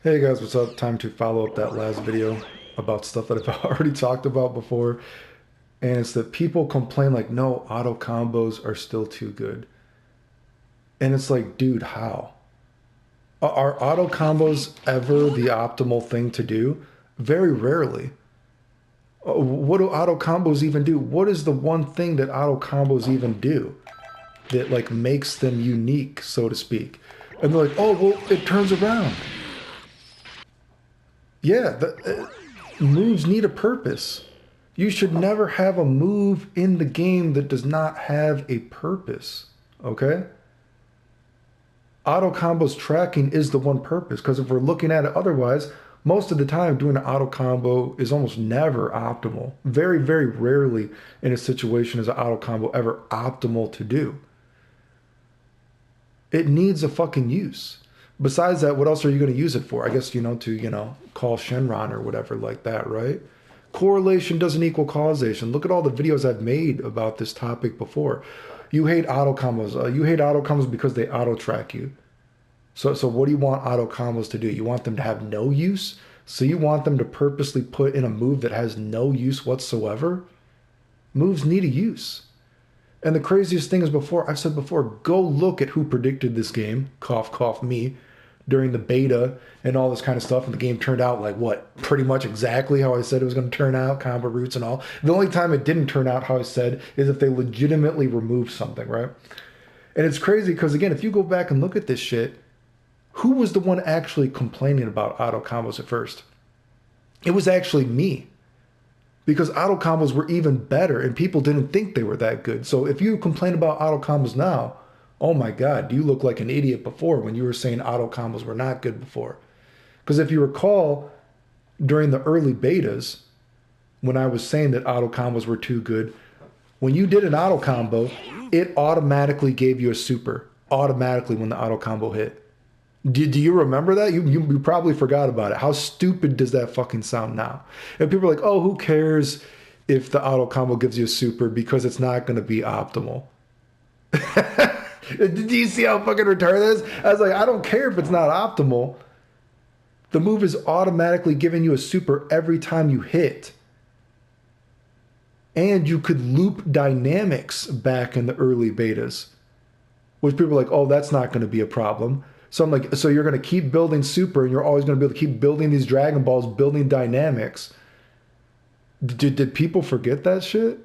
Hey guys, what's up? Time to follow up that last video about stuff that I've already talked about before. And it's that people complain like, no, auto combos are still too good. And it's like, dude, how? Are auto combos ever the optimal thing to do? Very rarely. What do auto combos even do? What is the one thing that auto combos even do that like makes them unique, so to speak? And they're like, oh, well, it turns around. Yeah, moves need a purpose. You should never have a move in the game that does not have a purpose. Okay? Auto combos tracking is the one purpose because if we're looking at it otherwise, most of the time doing an auto combo is almost never optimal. Very, very rarely in a situation is an auto combo ever optimal to do. It needs a fucking use. Besides that, what else are you going to use it for? I guess, call Shenron or whatever like that, right? Correlation doesn't equal causation. Look at all the videos I've made about this topic before. You hate auto combos. You hate auto combos because they auto track you. So what do you want auto combos to do? You want them to have no use? So you want them to purposely put in a move that has no use whatsoever? Moves need a use. And the craziest thing is I've said before, go look at who predicted this game, cough, cough, me, during the beta and all this kind of stuff. And the game turned out like what? Pretty much exactly how I said it was going to turn out, combo roots and all. The only time it didn't turn out how I said is if they legitimately removed something, right? And it's crazy because, again, if you go back and look at this shit, who was the one actually complaining about auto combos at first? It was actually me because auto combos were even better and people didn't think they were that good. So if you complain about auto combos now, oh my God, you look like an idiot before when you were saying auto combos were not good before. Because if you recall, during the early betas, when I was saying that auto combos were too good, when you did an auto combo, it automatically gave you a super, automatically when the auto combo hit. Do you remember that? You probably forgot about it. How stupid does that fucking sound now? And people are like, oh, who cares if the auto combo gives you a super because it's not going to be optimal. Do you see how fucking retarded this? I was like, I don't care if it's not optimal. The move is automatically giving you a super every time you hit. And you could loop dynamics back in the early betas, which people are like, oh, that's not going to be a problem. So I'm like, so you're going to keep building super and you're always going to be able to keep building these Dragon Balls, building dynamics. Did people forget that shit?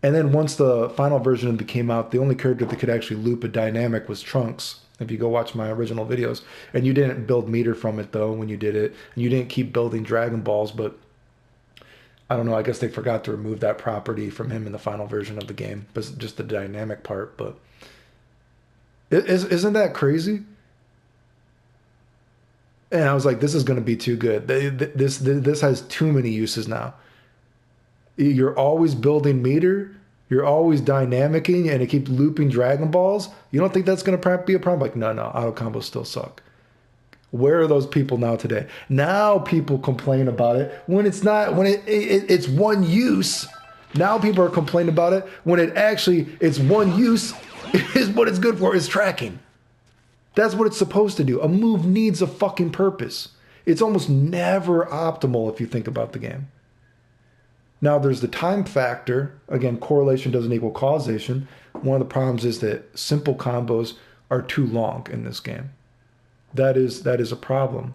And then once the final version of it came out, the only character that could actually loop a dynamic was Trunks. If you go watch my original videos, and you didn't build meter from it though when you did it, and you didn't keep building Dragon Balls, but I don't know. I guess they forgot to remove that property from him in the final version of the game, but just the dynamic part. But isn't that crazy? And I was like, this is going to be too good. This has too many uses now. You're always building meter. You're always dynamicing, and it keeps looping Dragon Balls. You don't think that's going to be a problem? Like, no, auto combos still suck. Where are those people now today? Now people complain about it when it's not, when it's one use. Now people are complaining about it when it's one use is what it's good for is tracking. That's what it's supposed to do. A move needs a fucking purpose. It's almost never optimal if you think about the game. Now there's the time factor. Again, correlation doesn't equal causation. One of the problems is that simple combos are too long in this game. That is a problem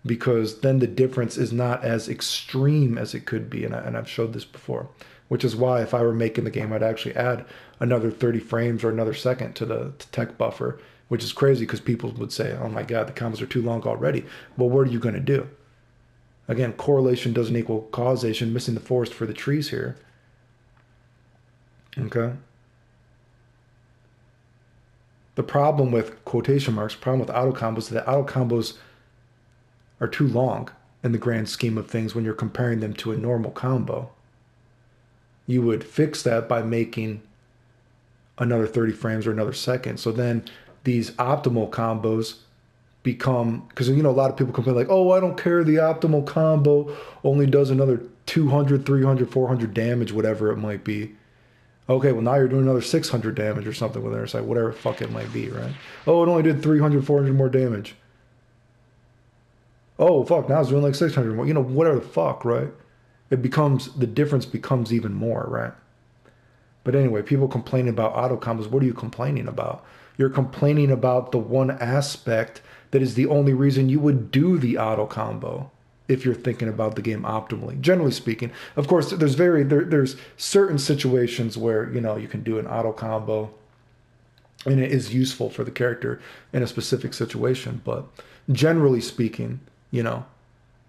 because then the difference is not as extreme as it could be. And I've showed this before, which is why if I were making the game, I'd actually add another 30 frames or another second to the tech buffer, which is crazy because people would say, oh my God, the combos are too long already. Well, what are you going to do? Again, correlation doesn't equal causation, missing the forest for the trees here. Okay. The problem with quotation marks, problem with auto combos is that auto combos are too long in the grand scheme of things when you're comparing them to a normal combo. You would fix that by making another 30 frames or another second. So then these optimal combos become, because a lot of people complain like, oh, I don't care, the optimal combo only does another 200, 300, 400 damage, whatever it might be. Okay, well now you're doing another 600 damage or something with it, whatever the fuck it might be, right? Oh, it only did 300, 400 more damage. Oh, fuck, now it's doing like 600 more. You know, whatever the fuck, right? The difference becomes even more, right? But anyway, people complaining about auto combos. What are you complaining about? You're complaining about the one aspect that is the only reason you would do the auto combo if you're thinking about the game optimally. Generally speaking, of course, there's certain situations where you can do an auto combo and it is useful for the character in a specific situation. But generally speaking,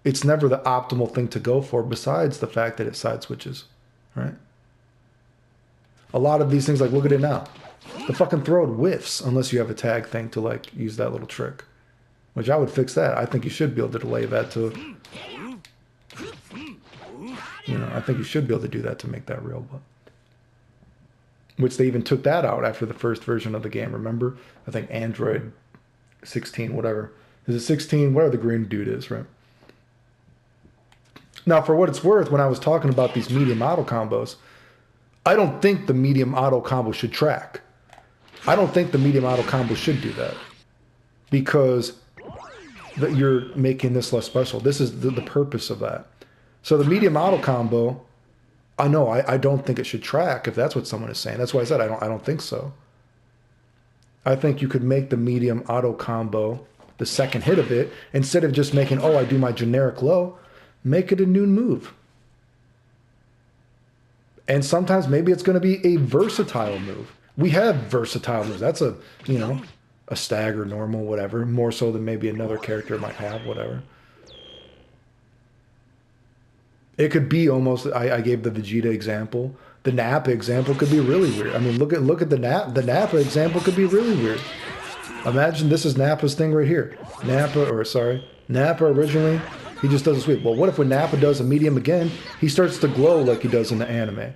it's never the optimal thing to go for. Besides the fact that it side switches, right? A lot of these things, like look at it now. The fucking throw whiffs unless you have a tag thing to like use that little trick. Which I would fix that. I think you should be able to delay that to, I think you should be able to do that to make that real. But which they even took that out after the first version of the game. Remember? I think Android 16, whatever. Is it 16? Whatever the green dude is, right? Now, for what it's worth, when I was talking about these medium auto combos, I don't think the medium auto combo should track. I don't think the medium auto combo should do that. Because you're making this less special. This is the purpose of that. So the medium auto combo, I don't think it should track if that's what someone is saying. That's why I said I don't think so. I think you could make the medium auto combo the second hit of it, instead of just making, I do my generic low, make it a new move. And sometimes maybe it's going to be a versatile move. We have versatile moves. That's a stagger, normal, whatever. More so than maybe another character might have, whatever. It could be almost, I gave the Vegeta example. The Nappa example could be really weird. I mean, look at the Nappa example could be really weird. Imagine this is Nappa's thing right here. Nappa originally, he just does a sweep. Well, what if when Nappa does a medium again, he starts to glow like he does in the anime?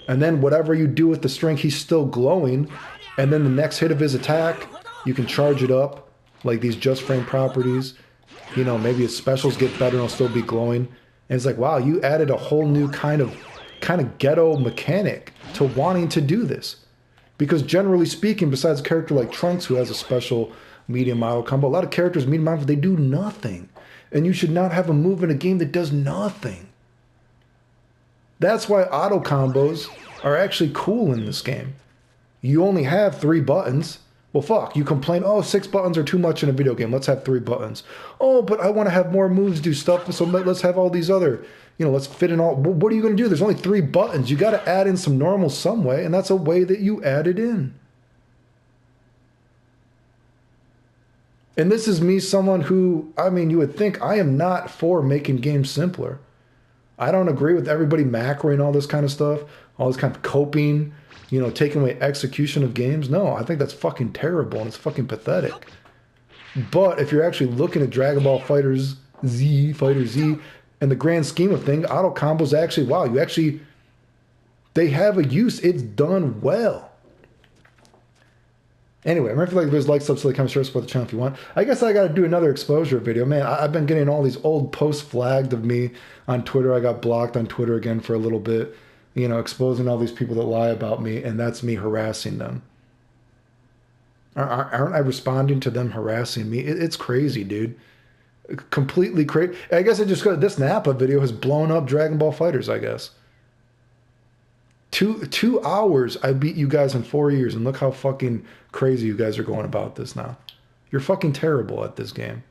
And then whatever you do with the string, he's still glowing. And then the next hit of his attack, you can charge it up, like these just frame properties. Maybe his specials get better and he'll still be glowing. And it's like, wow, you added a whole new kind of ghetto mechanic to wanting to do this. Because generally speaking, besides a character like Trunks, who has a special medium auto combo, a lot of characters, medium auto, they do nothing. And you should not have a move in a game that does nothing. That's why auto combos are actually cool in this game. You only have 3 buttons. Well, fuck, you complain, 6 buttons are too much in a video game. Let's have 3 buttons. Oh, but I want to have more moves do stuff, so let's have all these other, let's fit in all. What are you going to do? There's only 3 buttons. You got to add in some normal some way, and that's a way that you add it in. And this is me, someone who, you would think I am not for making games simpler. I don't agree with everybody macroing all this kind of stuff, all this kind of coping, taking away execution of games. No, I think that's fucking terrible and it's fucking pathetic. But if you're actually looking at Dragon Ball Fighter Z, and the grand scheme of things, auto combos actually, wow, they have a use. It's done well. Anyway, remember if there's like subs to the comment, share, support the channel if you want. I guess I got to do another exposure video. Man, I've been getting all these old posts flagged of me on Twitter. I got blocked on Twitter again for a little bit, exposing all these people that lie about me, and that's me harassing them. Aren't I responding to them harassing me? It's crazy, dude. Completely crazy. I guess this Nappa video has blown up Dragon Ball Fighters, I guess. 2 hours I beat you guys in 4 years, and look how fucking crazy you guys are going about this now. You're fucking terrible at this game.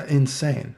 Insane.